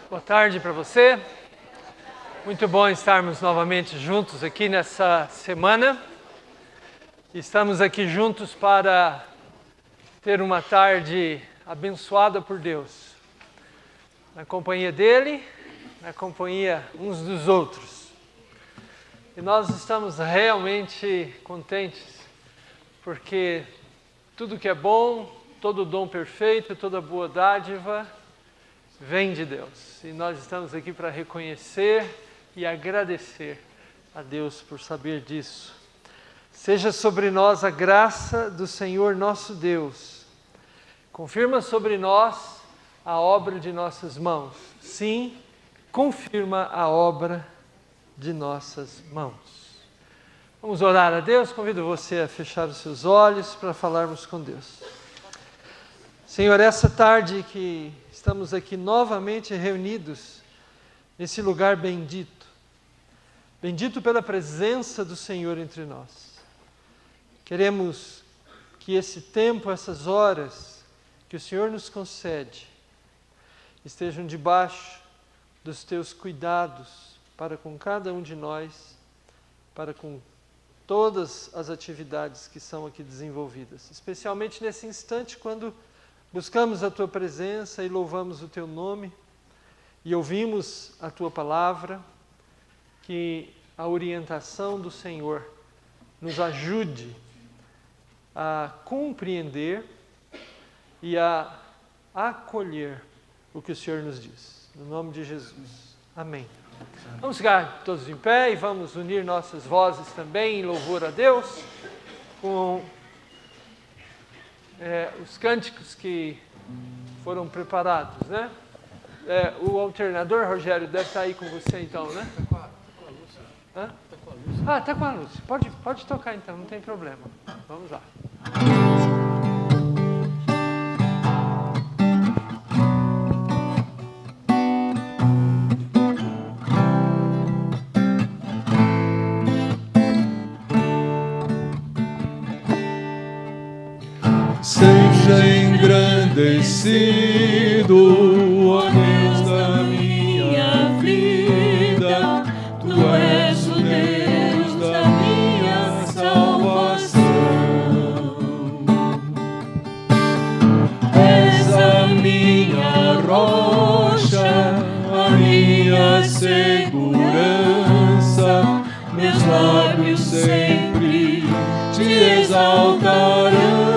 Boa tarde para você. Muito bom estarmos novamente juntos aqui nessa semana. Estamos aqui juntos para ter uma tarde abençoada por Deus. Na companhia dele, na companhia uns dos outros. E nós estamos realmente contentes, porque tudo que é bom, todo dom perfeito, toda boa dádiva vem de Deus. E nós estamos aqui para reconhecer e agradecer a Deus por saber disso. Seja sobre nós a graça do Senhor nosso Deus. Confirma sobre nós a obra de nossas mãos. Sim, confirma a obra de nossas mãos. Vamos orar a Deus. Convido você a fechar os seus olhos para falarmos com Deus. Senhor, essa tarde que estamos aqui novamente reunidos nesse lugar bendito, bendito pela presença do Senhor entre nós. Queremos que esse tempo, essas horas que o Senhor nos concede, estejam debaixo dos teus cuidados para com cada um de nós, para com todas as atividades que são aqui desenvolvidas, especialmente nesse instante quando buscamos a Tua presença e louvamos o Teu nome e ouvimos a Tua palavra, que a orientação do Senhor nos ajude a compreender e a acolher o que o Senhor nos diz. No nome de Jesus. Amém. Vamos ficar todos em pé e vamos unir nossas vozes também em louvor a Deus com os cânticos que foram preparados, né? O alternador, Rogério, deve estar aí com você então, né? Está com a Lúcia. Hã? Está com a Lúcia. Ah, está com a Lúcia. Pode tocar então, não tem problema. Vamos lá. Seja engrandecido, ó Deus da minha vida, Tu és o Deus da minha salvação. És a minha rocha, a minha segurança, meus lábios sempre te exaltarão.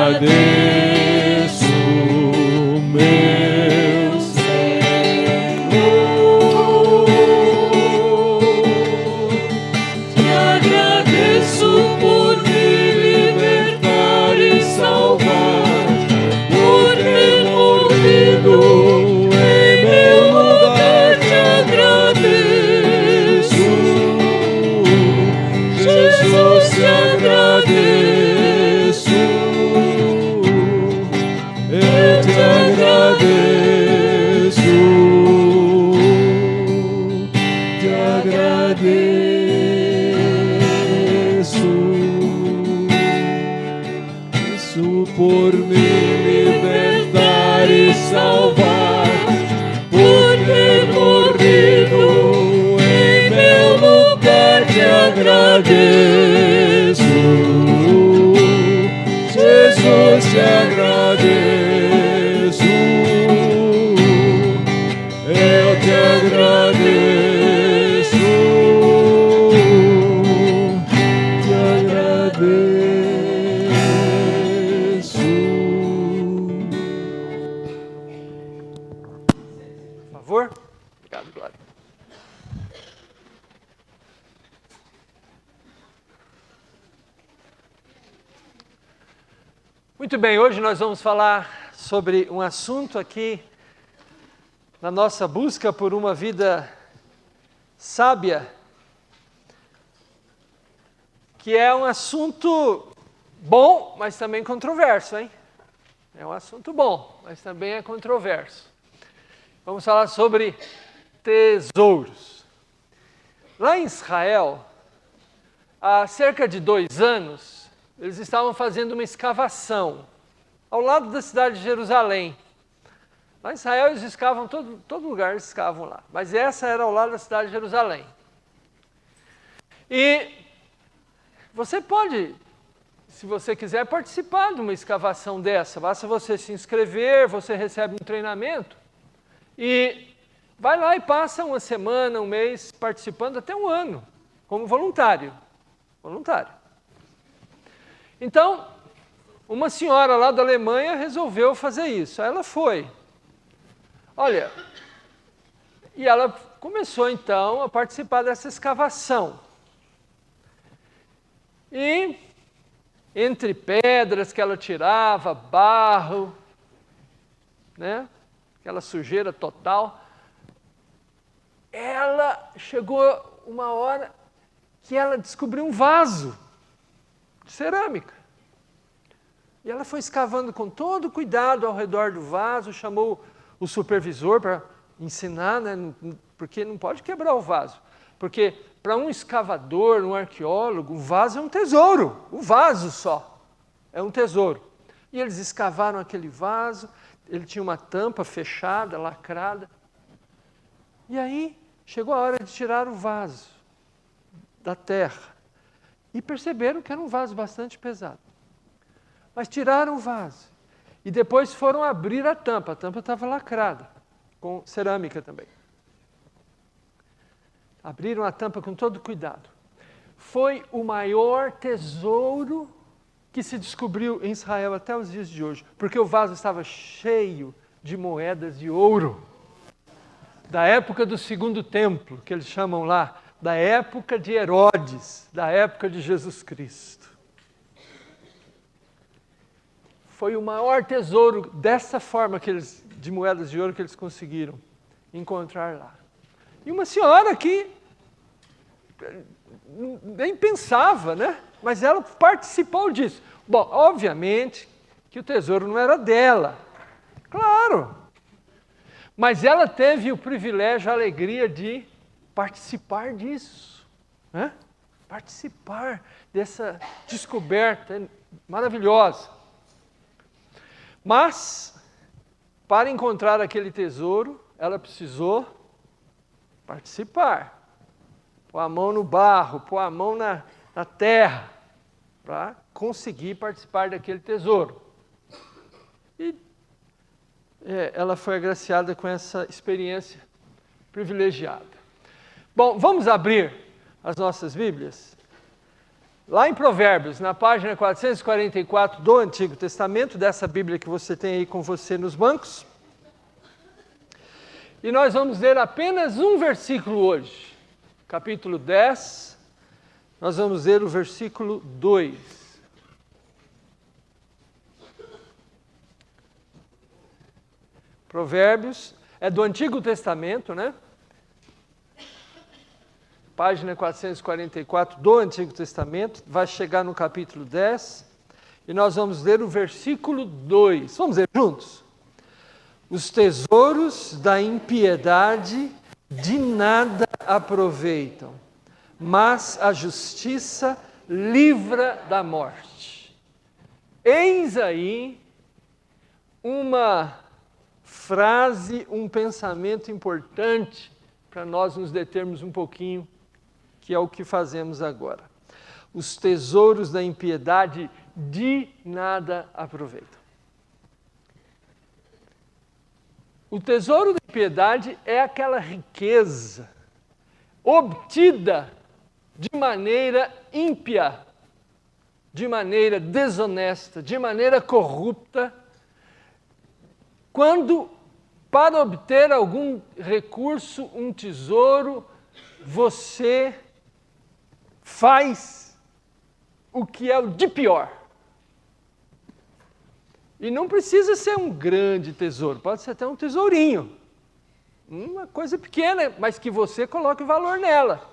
Agradeço, meu Senhor. te agradeço. Isso por me libertar e salvar, por ter morrido em meu lugar, te agradeço. Jesus, te agradeço. Eu te agradeço. Te agradeço. Por favor. Obrigado, Glória. Muito bem, hoje nós vamos falar sobre um assunto aqui na nossa busca por uma vida sábia, que é um assunto bom, mas também controverso, hein? É um assunto bom, mas também é controverso. Vamos falar sobre tesouros. Lá em Israel, há cerca de 2 anos, eles estavam fazendo uma escavação ao lado da cidade de Jerusalém. Lá em Israel eles escavam, todo lugar eles escavam lá, mas essa era ao lado da cidade de Jerusalém. E você pode, se você quiser, participar de uma escavação dessa. Basta você se inscrever, você recebe um treinamento e vai lá e passa uma semana, um mês, participando até um ano, como voluntário. Então, uma senhora lá da Alemanha resolveu fazer isso. Aí ela foi. Olha, e ela começou então a participar dessa escavação. E entre pedras que ela tirava, barro, né, aquela sujeira total, ela chegou uma hora que ela descobriu um vaso de cerâmica. E ela foi escavando com todo cuidado ao redor do vaso, chamou o supervisor para ensinar, né, porque não pode quebrar o vaso. Porque para um escavador, um arqueólogo, o vaso é um tesouro, o vaso só é um tesouro. E eles escavaram aquele vaso, ele tinha uma tampa fechada, lacrada. E aí chegou a hora de tirar o vaso da terra. E perceberam que era um vaso bastante pesado. Mas tiraram o vaso. E depois foram abrir a tampa estava lacrada, com cerâmica também. Abriram a tampa com todo cuidado. Foi o maior tesouro que se descobriu em Israel até os dias de hoje, porque o vaso estava cheio de moedas de ouro, da época do Segundo Templo, que eles chamam lá, da época de Herodes, da época de Jesus Cristo. Foi o maior tesouro dessa forma de moedas de ouro que eles conseguiram encontrar lá. E uma senhora que nem pensava, né? Mas ela participou disso. Bom, obviamente que o tesouro não era dela, claro. Mas ela teve o privilégio, a alegria de participar disso, né? Participar dessa descoberta maravilhosa. Mas, para encontrar aquele tesouro, ela precisou participar. Pôr a mão no barro, pôr a mão na terra, para conseguir participar daquele tesouro. E ela foi agraciada com essa experiência privilegiada. Bom, vamos abrir as nossas Bíblias? Lá em Provérbios, na página 444 do Antigo Testamento, dessa Bíblia que você tem aí com você nos bancos. E nós vamos ler apenas um versículo hoje. Capítulo 10, nós vamos ler o versículo 2. Provérbios, é do Antigo Testamento, né? Página 444 do Antigo Testamento, vai chegar no capítulo 10, e nós vamos ler o versículo 2. Vamos ler juntos? Os tesouros da impiedade de nada aproveitam, mas a justiça livra da morte. Eis aí uma frase, um pensamento importante para nós nos determos um pouquinho, que é o que fazemos agora. Os tesouros da impiedade de nada aproveitam. O tesouro da impiedade é aquela riqueza obtida de maneira ímpia, de maneira desonesta, de maneira corrupta, quando, para obter algum recurso, um tesouro, você faz o que é o de pior. E não precisa ser um grande tesouro, pode ser até um tesourinho. Uma coisa pequena, mas que você coloque valor nela.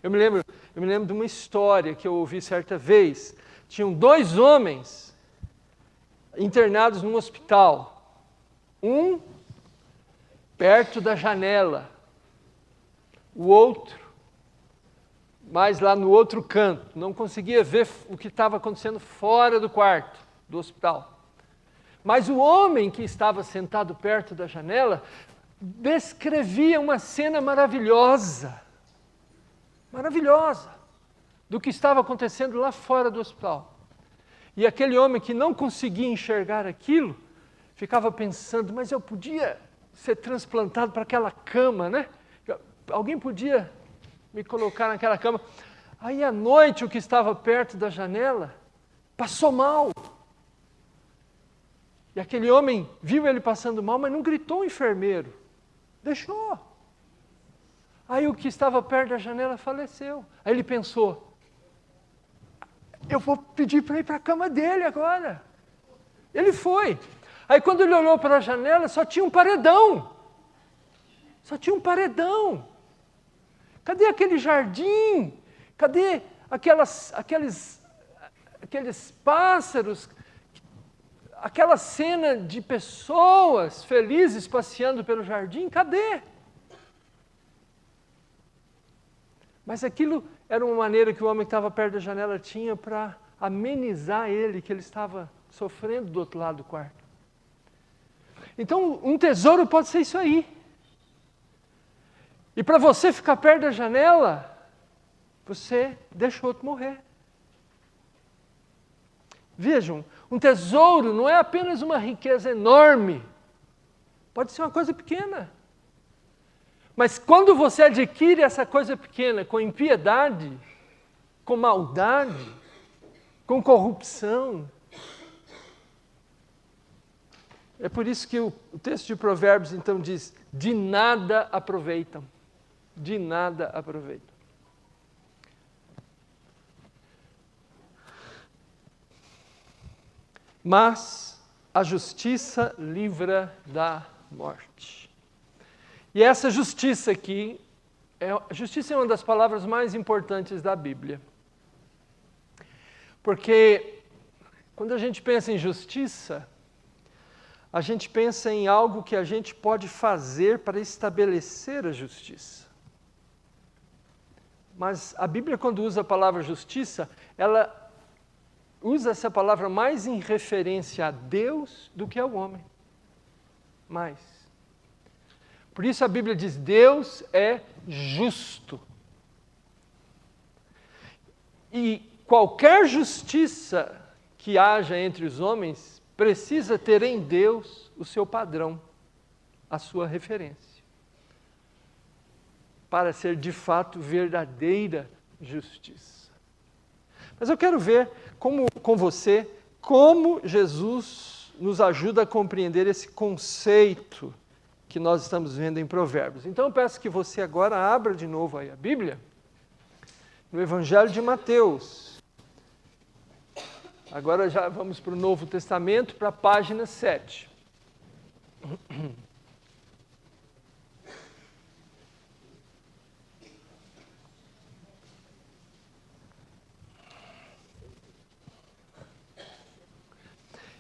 Eu me lembro de uma história que eu ouvi certa vez. Tinham 2 homens internados num hospital. Um perto da janela, o outro mais lá no outro canto. Não conseguia ver o que estava acontecendo fora do quarto do hospital. Mas o homem que estava sentado perto da janela descrevia uma cena maravilhosa, do que estava acontecendo lá fora do hospital. E aquele homem que não conseguia enxergar aquilo, ficava pensando, mas eu podia ser transplantado para aquela cama, né? Alguém podia me colocar naquela cama. Aí à noite o que estava perto da janela passou mal. E aquele homem viu ele passando mal, mas não gritou o enfermeiro. Deixou. Aí o que estava perto da janela faleceu. Aí ele pensou, eu vou pedir para ir para a cama dele agora. Ele foi. Aí quando ele olhou para a janela, só tinha um paredão. Cadê aquele jardim? Cadê aqueles pássaros? Aquela cena de pessoas felizes passeando pelo jardim? Cadê? Mas aquilo era uma maneira que o homem que estava perto da janela tinha para amenizar ele, que ele estava sofrendo do outro lado do quarto. Então, um tesouro pode ser isso aí. E para você ficar perto da janela, você deixa o outro morrer. Vejam, um tesouro não é apenas uma riqueza enorme. Pode ser uma coisa pequena. Mas quando você adquire essa coisa pequena com impiedade, com maldade, com corrupção, é por isso que o texto de Provérbios então diz, de nada aproveitam. De nada aproveitam. Mas a justiça livra da morte. E essa justiça aqui, justiça é uma das palavras mais importantes da Bíblia. Porque quando a gente pensa em justiça, a gente pensa em algo que a gente pode fazer para estabelecer a justiça. Mas a Bíblia, quando usa a palavra justiça, ela usa essa palavra mais em referência a Deus do que ao homem. Mais. Por isso a Bíblia diz, Deus é justo. E qualquer justiça que haja entre os homens precisa ter em Deus o seu padrão, a sua referência, para ser de fato verdadeira justiça. Mas eu quero ver com você como Jesus nos ajuda a compreender esse conceito que nós estamos vendo em Provérbios. Então eu peço que você agora abra de novo aí a Bíblia, no Evangelho de Mateus. Agora já vamos para o Novo Testamento, para a página 7.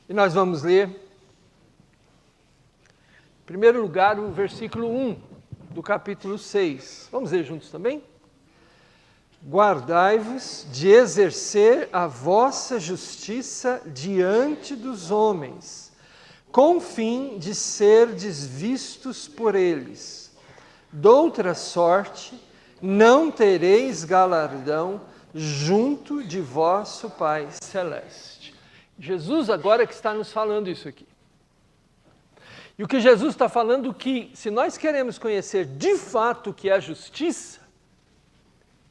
E nós vamos ler, em primeiro lugar, o versículo 1. do capítulo 6. Vamos ler juntos também? Guardai-vos de exercer a vossa justiça diante dos homens, com fim de serdes vistos por eles. Doutra sorte, não tereis galardão junto de vosso Pai Celeste. Jesus agora que está nos falando isso aqui. E o que Jesus está falando que, se nós queremos conhecer de fato o que é a justiça,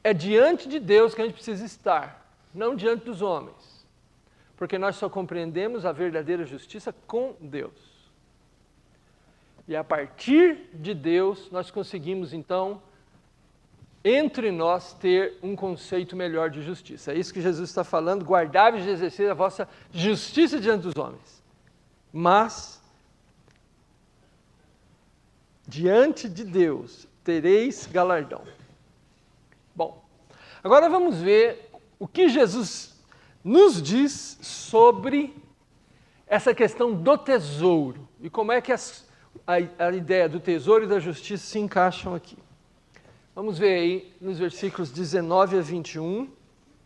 é diante de Deus que a gente precisa estar, não diante dos homens. Porque nós só compreendemos a verdadeira justiça com Deus. E a partir de Deus, nós conseguimos, então, entre nós, ter um conceito melhor de justiça. É isso que Jesus está falando, guardai-vos de exercer a vossa justiça diante dos homens. Mas, diante de Deus, tereis galardão. Bom, agora vamos ver o que Jesus nos diz sobre essa questão do tesouro e como é que a ideia do tesouro e da justiça se encaixam aqui. Vamos ver aí nos versículos 19 a 21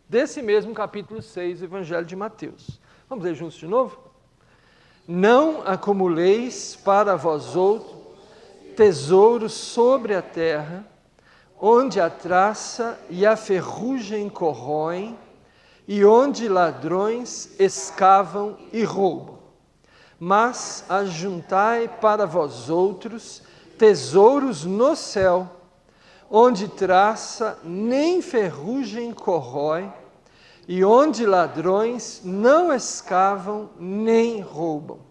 desse mesmo capítulo 6 do Evangelho de Mateus. Vamos ler juntos de novo? Não acumuleis para vós outros tesouros sobre a terra, onde a traça e a ferrugem corroem, e onde ladrões escavam e roubam. Mas ajuntai para vós outros tesouros no céu, onde traça nem ferrugem corrói, e onde ladrões não escavam nem roubam.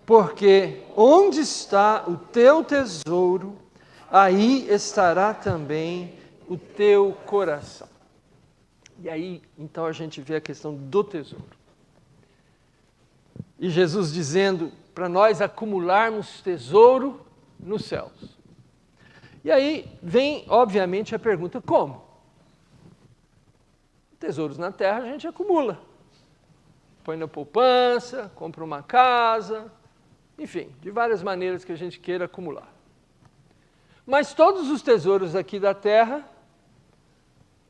Porque onde está o teu tesouro, aí estará também o teu coração. E aí, então, a gente vê a questão do tesouro. E Jesus dizendo para nós acumularmos tesouro nos céus. E aí vem, obviamente, a pergunta, como? Tesouros na terra a gente acumula. Põe na poupança, compra uma casa, enfim, de várias maneiras que a gente queira acumular. Mas todos os tesouros aqui da terra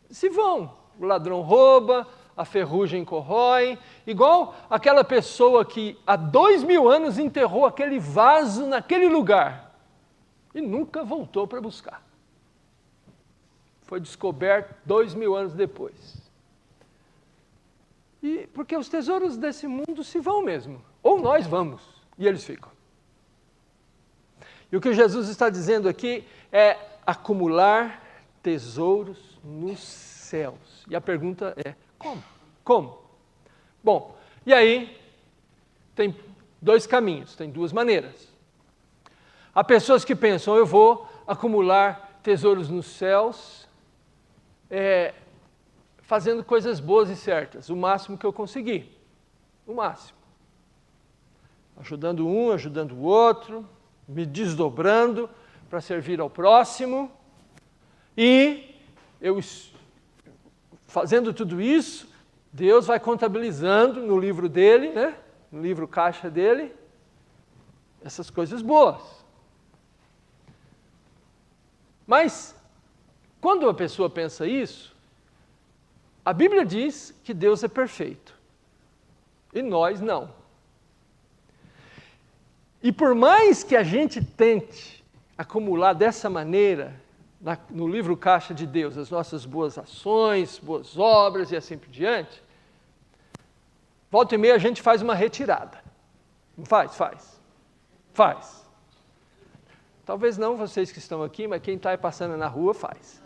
se vão. O ladrão rouba, a ferrugem corrói, igual aquela pessoa que há 2000 anos enterrou aquele vaso naquele lugar e nunca voltou para buscar. Foi descoberto 2000 anos depois. E porque os tesouros desse mundo se vão mesmo, ou nós vamos, e eles ficam. E o que Jesus está dizendo aqui é acumular tesouros nos céus. E a pergunta é, como? Como? Bom, e aí tem dois caminhos, tem duas maneiras. Há pessoas que pensam, eu vou acumular tesouros nos céus, fazendo coisas boas e certas, o máximo que eu conseguir, o máximo. Ajudando um, ajudando o outro, me desdobrando para servir ao próximo, e eu fazendo tudo isso, Deus vai contabilizando no livro dele, né? No livro caixa dele, essas coisas boas. Mas, quando a pessoa pensa isso, a Bíblia diz que Deus é perfeito, e nós não. E por mais que a gente tente acumular dessa maneira, no livro caixa de Deus, as nossas boas ações, boas obras e assim por diante, volta e meia a gente faz uma retirada. Não faz? Faz. Talvez não vocês que estão aqui, mas quem está passando na rua faz.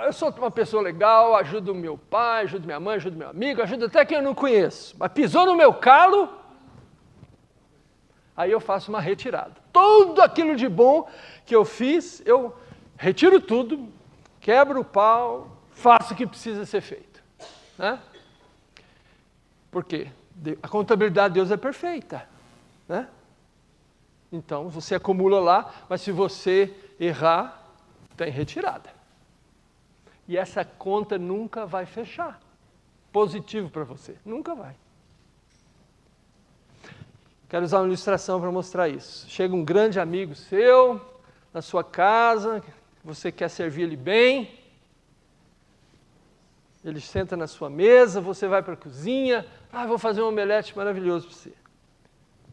Eu sou uma pessoa legal, ajudo meu pai, ajudo minha mãe, ajudo meu amigo, ajudo até quem eu não conheço. Mas pisou no meu calo, aí eu faço uma retirada. Tudo aquilo de bom que eu fiz, eu retiro tudo, quebro o pau, faço o que precisa ser feito. Né? Por quê? A contabilidade de Deus é perfeita. Né? Então, você acumula lá, mas se você errar, tem retirada. E essa conta nunca vai fechar. Positivo para você, nunca vai. Quero usar uma ilustração para mostrar isso. Chega um grande amigo seu, na sua casa, você quer servir ele bem, ele senta na sua mesa, você vai para a cozinha, vou fazer um omelete maravilhoso para você.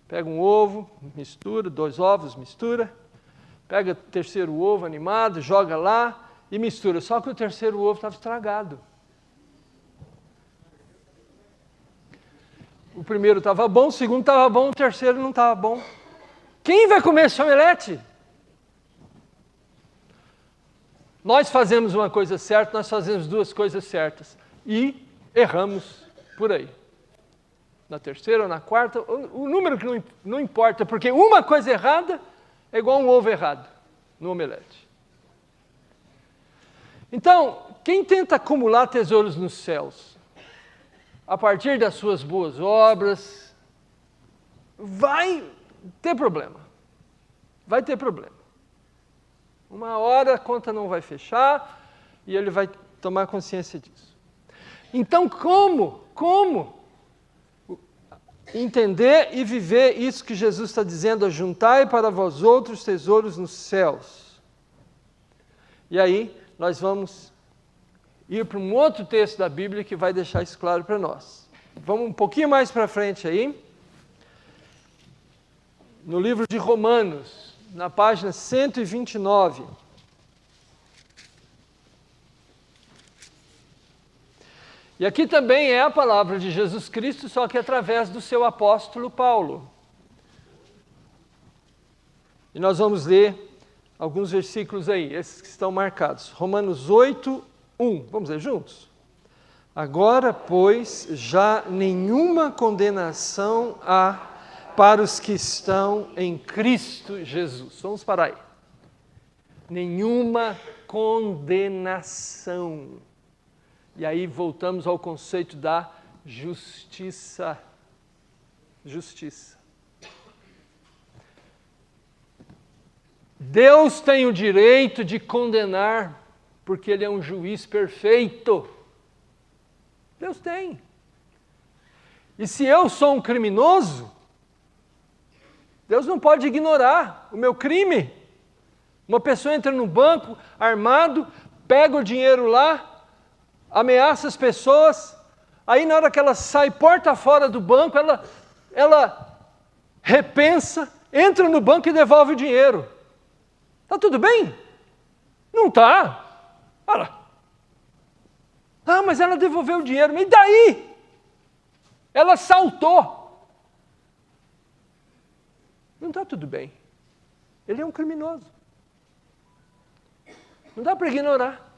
Pega um ovo, mistura, 2 ovos, mistura, pega o terceiro ovo animado, joga lá e mistura. Só que o terceiro ovo estava estragado. O primeiro estava bom, o segundo estava bom, o terceiro não estava bom. Quem vai comer esse omelete? Nós fazemos uma coisa certa, nós fazemos 2 coisas certas e erramos por aí. Na terceira ou na quarta, o número que não importa, porque uma coisa errada é igual um ovo errado no omelete. Então, quem tenta acumular tesouros nos céus, a partir das suas boas obras, vai ter problema. Vai ter problema. Uma hora a conta não vai fechar e ele vai tomar consciência disso. Então, como entender e viver isso que Jesus está dizendo, juntai para vós outros tesouros nos céus? E aí, nós vamos ir para um outro texto da Bíblia que vai deixar isso claro para nós. Vamos um pouquinho mais para frente aí. No livro de Romanos, na página 129. E aqui também é a palavra de Jesus Cristo, só que através do seu apóstolo Paulo. E nós vamos ler alguns versículos aí, esses que estão marcados. Romanos 8, 1. Vamos ler juntos? Agora, pois, já nenhuma condenação há para os que estão em Cristo Jesus. Vamos parar aí. Nenhuma condenação. E aí voltamos ao conceito da justiça. Justiça. Deus tem o direito de condenar, porque Ele é um juiz perfeito. Deus tem. E se eu sou um criminoso, Deus não pode ignorar o meu crime. Uma pessoa entra no banco armado, pega o dinheiro lá, ameaça as pessoas, aí na hora que ela sai porta fora do banco, ela repensa, entra no banco e devolve o dinheiro. Está tudo bem? Não está. Olha. Mas ela devolveu o dinheiro, mas e daí? Ela saltou. Não está tudo bem. Ele é um criminoso. Não dá para ignorar.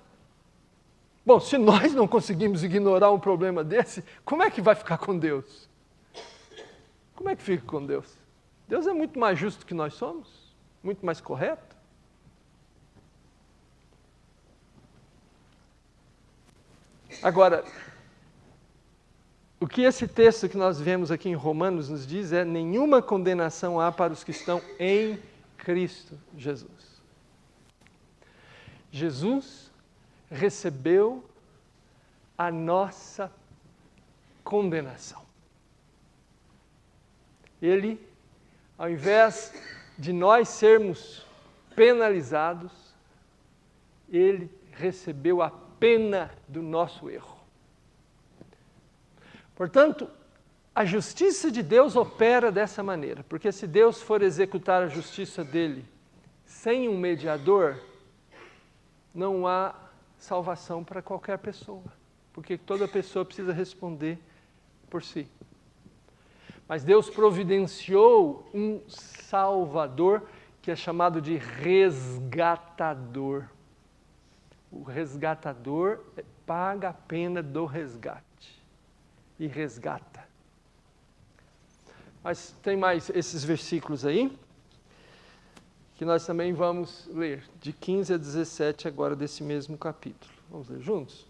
Bom, se nós não conseguimos ignorar um problema desse, como é que vai ficar com Deus? Como é que fica com Deus? Deus é muito mais justo que nós somos, muito mais correto. Agora, o que esse texto que nós vemos aqui em Romanos nos diz é: nenhuma condenação há para os que estão em Cristo Jesus. Jesus recebeu a nossa condenação. Ele, ao invés de nós sermos penalizados, ele recebeu a pena do nosso erro. Portanto, a justiça de Deus opera dessa maneira, porque se Deus for executar a justiça dele sem um mediador, não há salvação para qualquer pessoa, porque toda pessoa precisa responder por si. Mas Deus providenciou um Salvador que é chamado de resgatador. O resgatador paga a pena do resgate e resgata. Mas tem mais esses versículos aí, que nós também vamos ler, de 15 a 17 agora desse mesmo capítulo. Vamos ler juntos?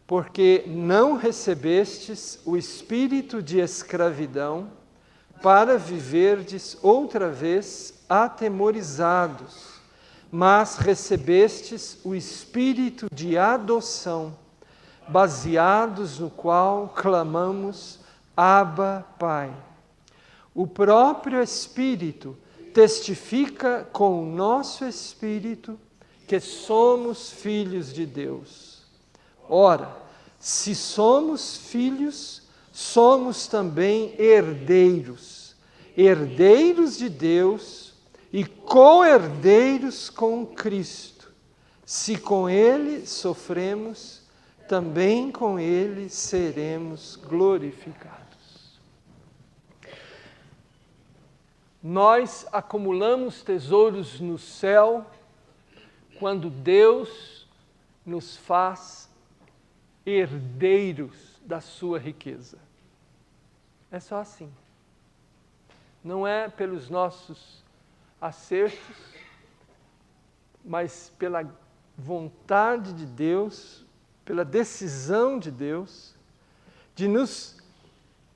Porque não recebestes o espírito de escravidão para viverdes outra vez atemorizados, mas recebestes o espírito de adoção, baseados no qual clamamos, Abba, Pai. O próprio Espírito testifica com o nosso espírito que somos filhos de Deus. Ora, se somos filhos, somos também herdeiros, herdeiros de Deus e co-herdeiros com Cristo. Se com Ele sofremos, também com Ele seremos glorificados. Nós acumulamos tesouros no céu quando Deus nos faz herdeiros da sua riqueza. É só assim. Não é pelos nossos acertos, mas pela vontade de Deus, pela decisão de Deus, de nos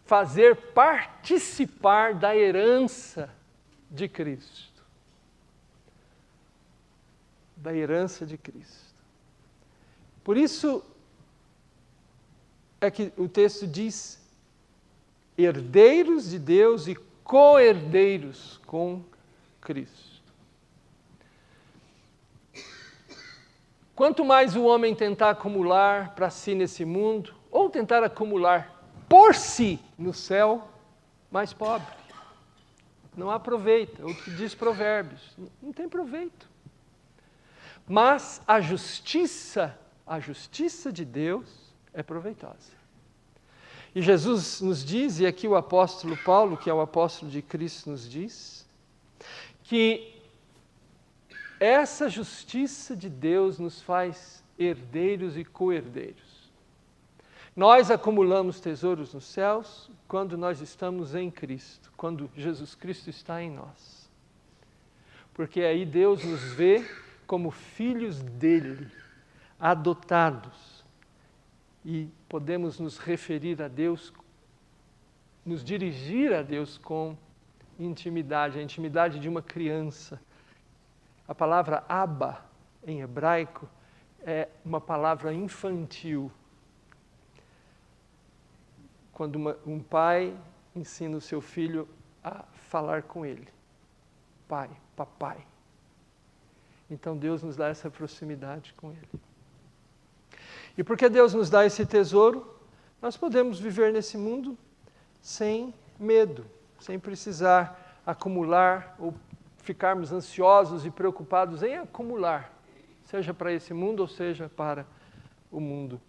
fazer participar da herança de Cristo. Da herança de Cristo. Por isso é que o texto diz: herdeiros de Deus e co-herdeiros com Cristo. Quanto mais o homem tentar acumular para si nesse mundo, ou tentar acumular por si no céu, mais pobre. Não aproveita, o que diz Provérbios, não tem proveito. Mas a justiça de Deus é proveitosa. E Jesus nos diz, e aqui o apóstolo Paulo, que é o apóstolo de Cristo, nos diz, que essa justiça de Deus nos faz herdeiros e co-herdeiros. Nós acumulamos tesouros nos céus quando nós estamos em Cristo, quando Jesus Cristo está em nós. Porque aí Deus nos vê como filhos dele, adotados, e podemos nos referir a Deus, nos dirigir a Deus com intimidade, a intimidade de uma criança. A palavra Abba, em hebraico, é uma palavra infantil. Quando um pai ensina o seu filho a falar com ele. Pai, papai. Então Deus nos dá essa proximidade com ele. E porque Deus nos dá esse tesouro, nós podemos viver nesse mundo sem medo, sem precisar acumular ou ficarmos ansiosos e preocupados em acumular, seja para esse mundo ou seja para o mundo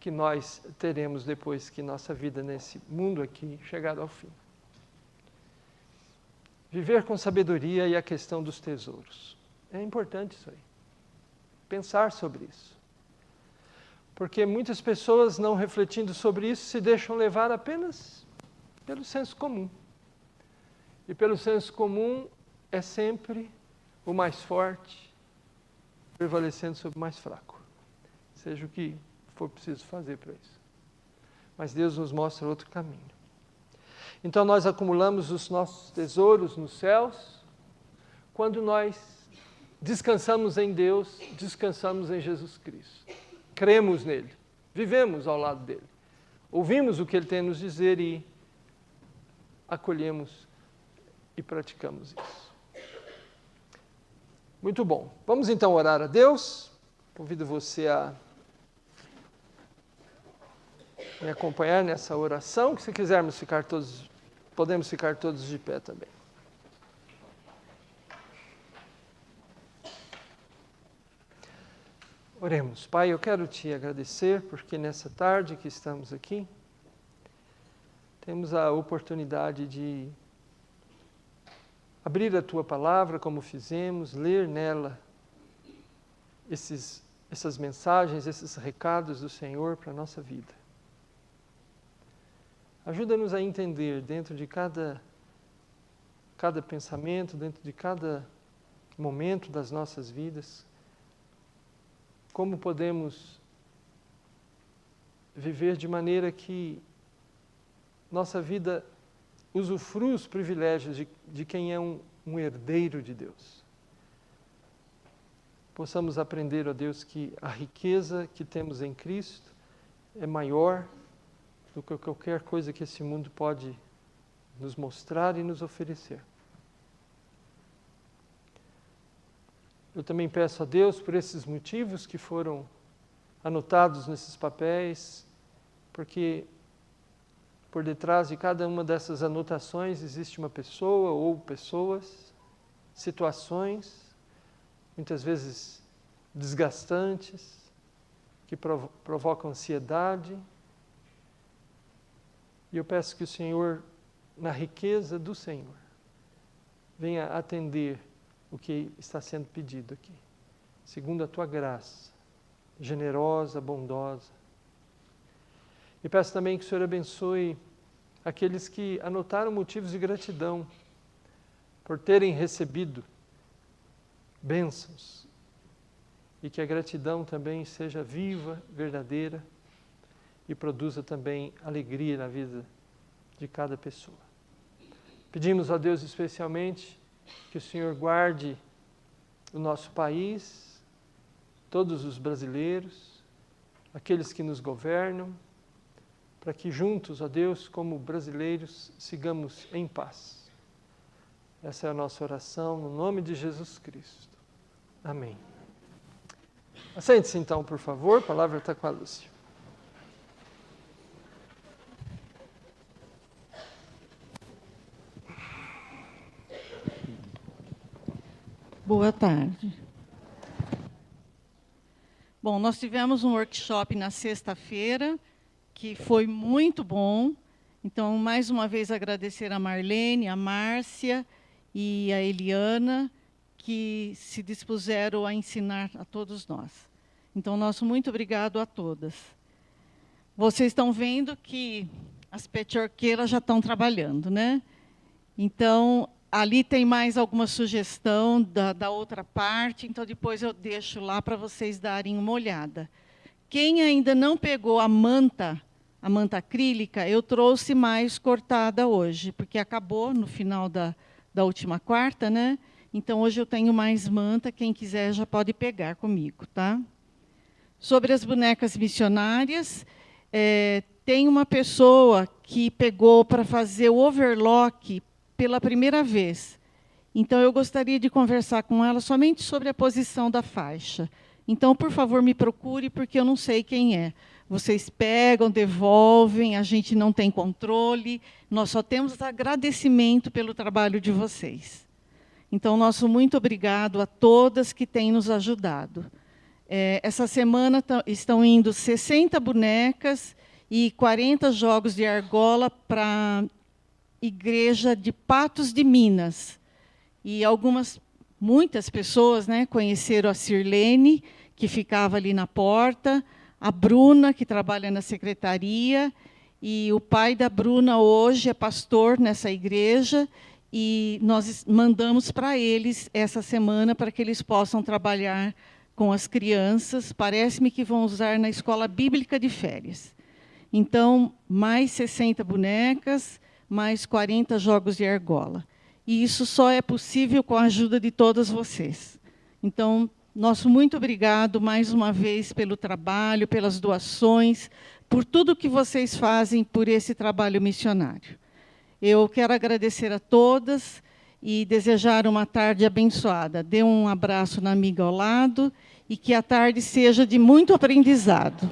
que nós teremos depois que nossa vida nesse mundo aqui chegar ao fim. Viver com sabedoria e a questão dos tesouros. É importante isso aí. Pensar sobre isso. Porque muitas pessoas, não refletindo sobre isso, se deixam levar apenas pelo senso comum. E pelo senso comum é sempre o mais forte prevalecendo sobre o mais fraco. Seja o que for preciso fazer para isso. Mas Deus nos mostra outro caminho. Então nós acumulamos os nossos tesouros nos céus quando nós descansamos em Deus, descansamos em Jesus Cristo. Cremos nele, vivemos ao lado dele. Ouvimos o que ele tem a nos dizer e acolhemos e praticamos isso. Muito bom. Vamos então orar a Deus. Convido você a me acompanhar nessa oração, que se quisermos ficar todos, podemos ficar todos de pé também. Oremos. Pai, eu quero te agradecer porque nessa tarde que estamos aqui, temos a oportunidade de abrir a Tua Palavra como fizemos, ler nela essas mensagens, esses recados do Senhor para a nossa vida. Ajuda-nos a entender dentro de cada pensamento, dentro de cada momento das nossas vidas, como podemos viver de maneira que nossa vida usufrua os privilégios de quem é um herdeiro de Deus. Possamos aprender, ó Deus, que a riqueza que temos em Cristo é maior do que qualquer coisa que esse mundo pode nos mostrar e nos oferecer. Eu também peço a Deus por esses motivos que foram anotados nesses papéis, porque por detrás de cada uma dessas anotações existe uma pessoa ou pessoas, situações, muitas vezes desgastantes, que provocam ansiedade. E eu peço que o Senhor, na riqueza do Senhor, venha atender o que está sendo pedido aqui, segundo a tua graça, generosa, bondosa. E peço também que o Senhor abençoe aqueles que anotaram motivos de gratidão por terem recebido bênçãos, e que a gratidão também seja viva, verdadeira, e produza também alegria na vida de cada pessoa. Pedimos a Deus especialmente que o Senhor guarde o nosso país, todos os brasileiros, aqueles que nos governam, para que juntos, ó Deus, como brasileiros, sigamos em paz. Essa é a nossa oração, no nome de Jesus Cristo. Amém. Assente-se então, por favor, a palavra está com a Lúcia. Boa tarde. Bom, nós tivemos um workshop na sexta-feira, que foi muito bom. Então, mais uma vez, agradecer a Marlene, a Márcia e a Eliana, que se dispuseram a ensinar a todos nós. Então, nosso muito obrigado a todas. Vocês estão vendo que as petchorqueiras já estão trabalhando, né? Então, ali tem mais alguma sugestão da outra parte, então depois eu deixo lá para vocês darem uma olhada. Quem ainda não pegou a manta acrílica, eu trouxe mais cortada hoje, porque acabou no final da última quarta, né? Então, hoje eu tenho mais manta, quem quiser já pode pegar comigo, tá? Sobre as bonecas missionárias, tem uma pessoa que pegou para fazer o overlock pela primeira vez. Então, eu gostaria de conversar com ela somente sobre a posição da faixa. Então, por favor, me procure, porque eu não sei quem é. Vocês pegam, devolvem, a gente não tem controle, nós só temos agradecimento pelo trabalho de vocês. Então, nosso muito obrigado a todas que têm nos ajudado. Essa semana estão indo 60 bonecas e 40 jogos de argola para Igreja de Patos de Minas. E muitas pessoas, né, conheceram a Sirlene, que ficava ali na porta, a Bruna, que trabalha na secretaria, e o pai da Bruna hoje é pastor nessa igreja, e nós mandamos para eles essa semana para que eles possam trabalhar com as crianças. Parece-me que vão usar na escola bíblica de férias. Então, mais 60 bonecas, mais 40 jogos de argola. E isso só é possível com a ajuda de todas vocês. Então, nosso muito obrigado mais uma vez pelo trabalho, pelas doações, por tudo que vocês fazem por esse trabalho missionário. Eu quero agradecer a todas e desejar uma tarde abençoada. Dê um abraço na amiga ao lado e que a tarde seja de muito aprendizado.